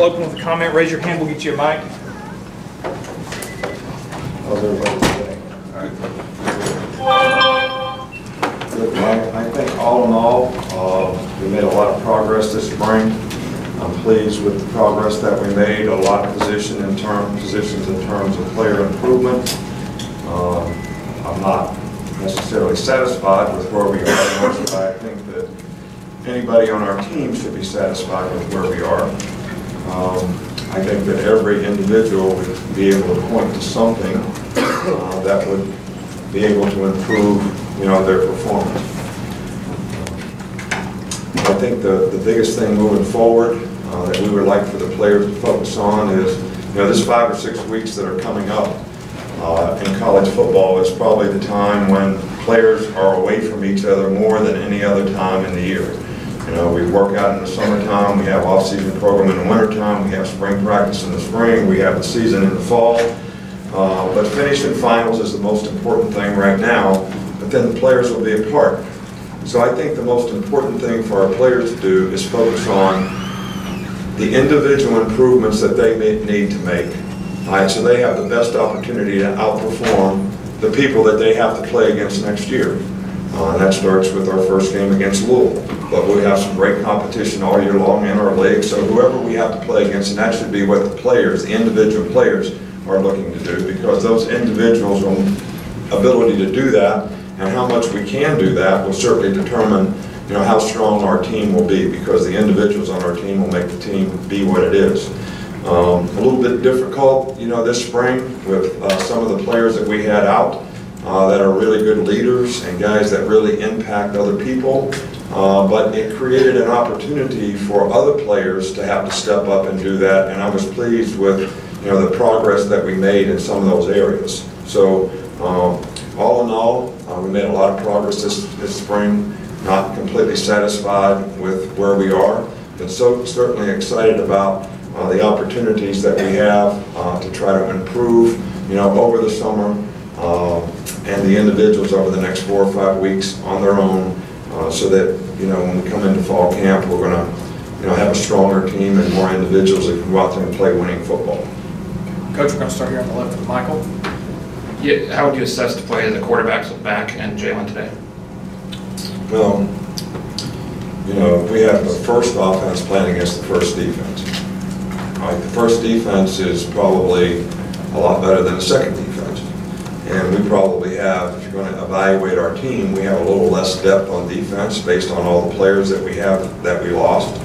Open with a comment, raise your hand, we'll get you a mic. How's everybody today? Look, I think all in all, we made a lot of progress this spring. I'm pleased with the progress that we made, a lot of positions in terms of player improvement. I'm not necessarily satisfied with where we are, but I think that anybody on our team should be satisfied with where we are. I think that every individual would be able to point to something that would be able to improve, their performance. I think the biggest thing moving forward that we would like for the players to focus on is, this 5 or 6 weeks that are coming up in college football is probably the time when players are away from each other more than any other time in the year. We work out in the summertime, we have off-season program in the wintertime, we have spring practice in the spring, we have the season in the fall. But finishing finals is the most important thing right now, but then the players will be apart. So I think the most important thing for our players to do is focus on the individual improvements that they need to make. So they have the best opportunity to outperform the people that they have to play against next year. And that starts with our first game against Louisville. But we have some great competition all year long in our league, so whoever we have to play against, and that should be what the players, the individual players, are looking to do, because those individuals' ability to do that and how much we can do that will certainly determine how strong our team will be, because the individuals on our team will make the team be what it is. A little bit difficult, this spring with some of the players that we had out that are really good leaders and guys that really impact other people. But it created an opportunity for other players to have to step up and do that, and I was pleased with the progress that we made in some of those areas. So all in all, we made a lot of progress this spring. Not completely satisfied with where we are, but certainly excited about the opportunities that we have to try to improve over the summer and the individuals over the next 4 or 5 weeks on their own, so that when we come into fall camp, we're going to have a stronger team and more individuals that can go out there and play winning football. Coach, we're going to start here on the left with Michael. Yeah, how would you assess the play of the quarterbacks with Mac and Jalen today? Well, we have the first offense playing against the first defense. The first defense is probably a lot better than the second defense. And we probably have, if you're going to evaluate our team, we have a little less depth on defense based on all the players that we have that we lost.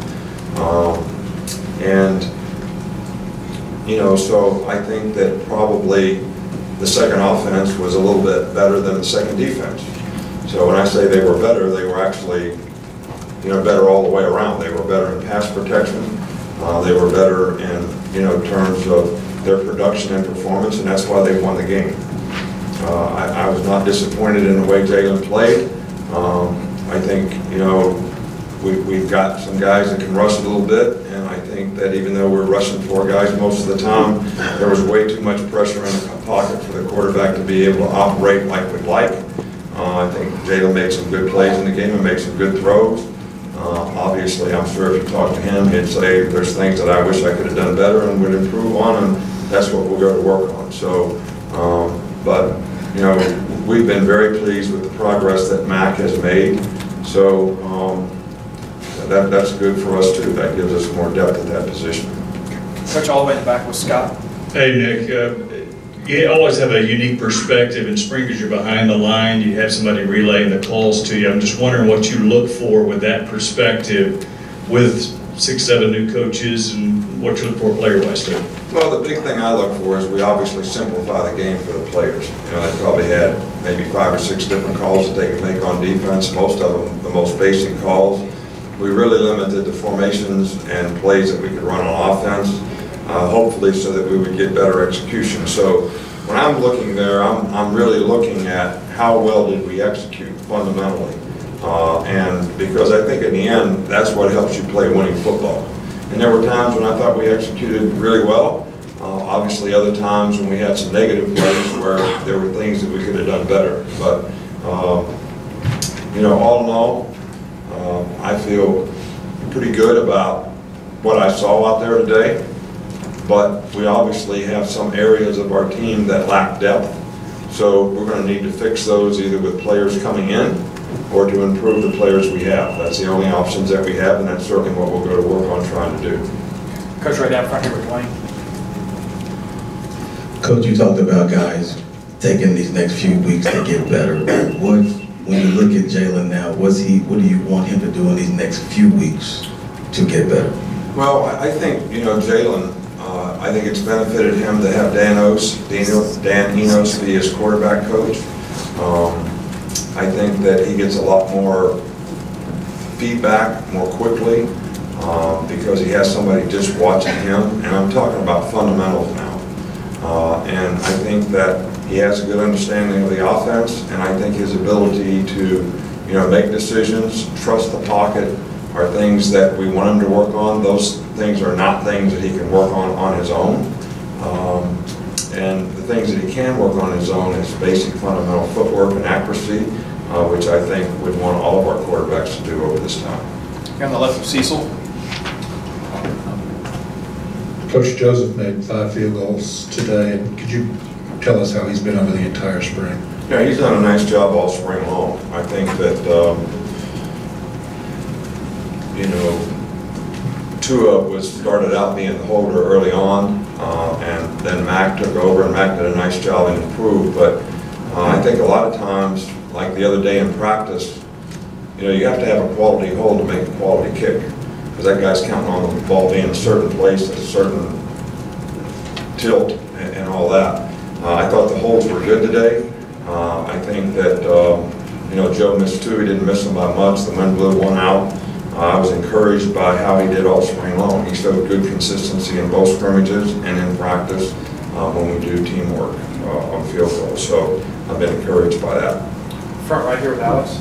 So I think that probably the second offense was a little bit better than the second defense. So when I say they were better, they were actually better all the way around. They were better in pass protection. They were better in terms of their production and performance, and that's why they won the game. I was not disappointed in the way Jalen played. I think we've got some guys that can rush a little bit, and I think that even though we're rushing 4 guys most of the time, there was way too much pressure in the pocket for the quarterback to be able to operate like we'd like. I think Jalen made some good plays in the game and made some good throws. Obviously, I'm sure if you talk to him, he'd say there's things that I wish I could have done better and would improve on, and that's what we'll go to work on. So, but we've been very pleased with the progress that Mac has made. So that's good for us too. That gives us more depth at that position. Coach, all the way in the back with Scott. Hey Nick, you always have a unique perspective in spring because you're behind the line. You have somebody relaying the calls to you. I'm just wondering what you look for with that perspective with 6, 7 new coaches, and what you look for player-wise too. Well, the big thing I look for is we obviously simplify the game for the players. They probably had maybe 5 or 6 different calls that they could make on defense. Most of them, the most basic calls. We really limited the formations and plays that we could run on offense, hopefully so that we would get better execution. So when I'm looking there, I'm really looking at how well did we execute fundamentally. And because I think in the end, that's what helps you play winning football. And there were times when I thought we executed really well. Obviously other times when we had some negative plays where there were things that we could have done better. But all in all, I feel pretty good about what I saw out there today, but we obviously have some areas of our team that lack depth. So we're going to need to fix those either with players coming in or to improve the players we have. That's the only options that we have, and that's certainly what we'll go to work on trying to do. Coach, right down front here with Dwayne. Coach, you talked about guys taking these next few weeks to get better. When you look at Jalen now, what do you want him to do in these next few weeks to get better? Well, I think, Jalen, I think it's benefited him to have Dan Enos be his quarterback coach. I think that he gets a lot more feedback more quickly because he has somebody just watching him, and I'm talking about fundamentals now. And I think that he has a good understanding of the offense, and I think his ability to, make decisions, trust the pocket, are things that we want him to work on. Those things are not things that he can work on his own. And the things that he can work on his own is basic fundamental footwork and accuracy, which I think we'd want all of our quarterbacks to do over this time. Here on the left of Cecil. Coach Joseph made 5 field goals today. Could you tell us how he's been over the entire spring? Yeah, he's done a nice job all spring long. I think that, Tua started out being the holder early on, and then Mac took over, and Mac did a nice job and improved. But I think a lot of times, like the other day in practice, you have to have a quality hold to make a quality kick, because that guy's counting on the ball being a certain place, a certain tilt, and all that. I thought the holds were good today. I think that, Joe missed 2. He didn't miss them by much. The wind blew 1 out. I was encouraged by how he did all spring long. He showed good consistency in both scrimmages and in practice when we do teamwork on field goals. So I've been encouraged by that. Front right here with Alex.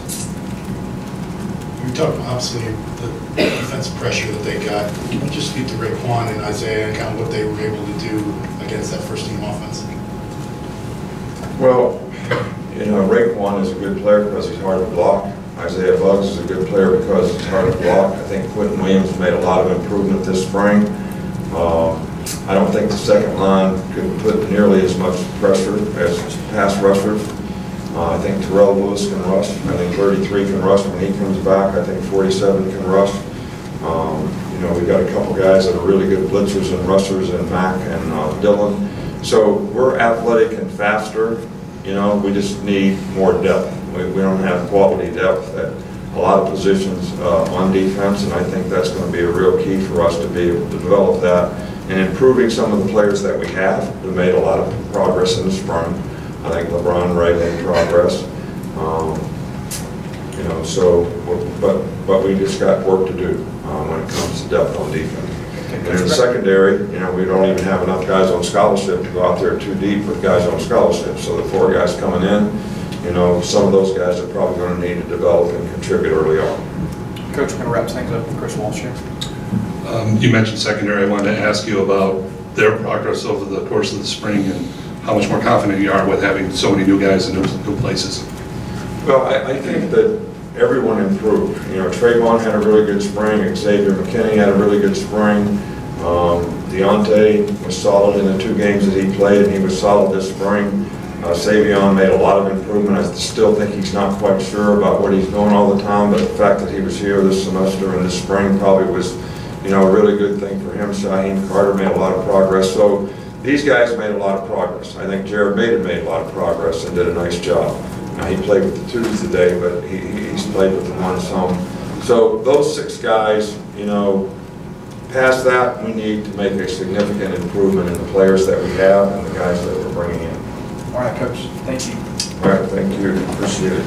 You talked obviously the defensive pressure that they got. Can you just speak to Raekwon and Isaiah and kind of what they were able to do against that first team offense? Well, Raekwon is a good player because he's hard to block. Isaiah Buggs is a good player because it's hard to block. I think Quentin Williams made a lot of improvement this spring. I don't think the second line could put nearly as much pressure as pass rushers. I think Terrell Lewis can rush. I think 33 can rush when he comes back. I think 47 can rush. We've got a couple guys that are really good blitzers and rushers, and Mac and Dylan. So we're athletic and faster. We just need more depth. We don't have quality depth at a lot of positions on defense, and I think that's going to be a real key for us to be able to develop that and improving some of the players that we have. We made a lot of progress in the spring. I think LeBron Ray made progress. But we just got work to do when it comes to depth on defense. And in the secondary, we don't even have enough guys on scholarship to go out there too deep with guys on scholarship. So the 4 guys coming in, some of those guys are probably going to need to develop and contribute early on. Coach, we're going to wrap things up with Chris Walsh here. You mentioned secondary. I wanted to ask you about their progress over the course of the spring and how much more confident you are with having so many new guys in new places. Well, I think that everyone improved. Trayvon had a really good spring. Xavier McKinney had a really good spring. Deontay was solid in the 2 games that he played, and he was solid this spring. Saban made a lot of improvement. I still think he's not quite sure about what he's doing all the time, but the fact that he was here this semester and this spring probably was, a really good thing for him. Shaheem Carter made a lot of progress. So these guys made a lot of progress. I think Jared Bader made a lot of progress and did a nice job. Now, he played with the 2s today, but he's played with the 1 some. So those 6 guys, past that, we need to make a significant improvement in the players that we have and the guys that we're bringing in. All right, Coach. Thank you. All right, thank you. Appreciate it.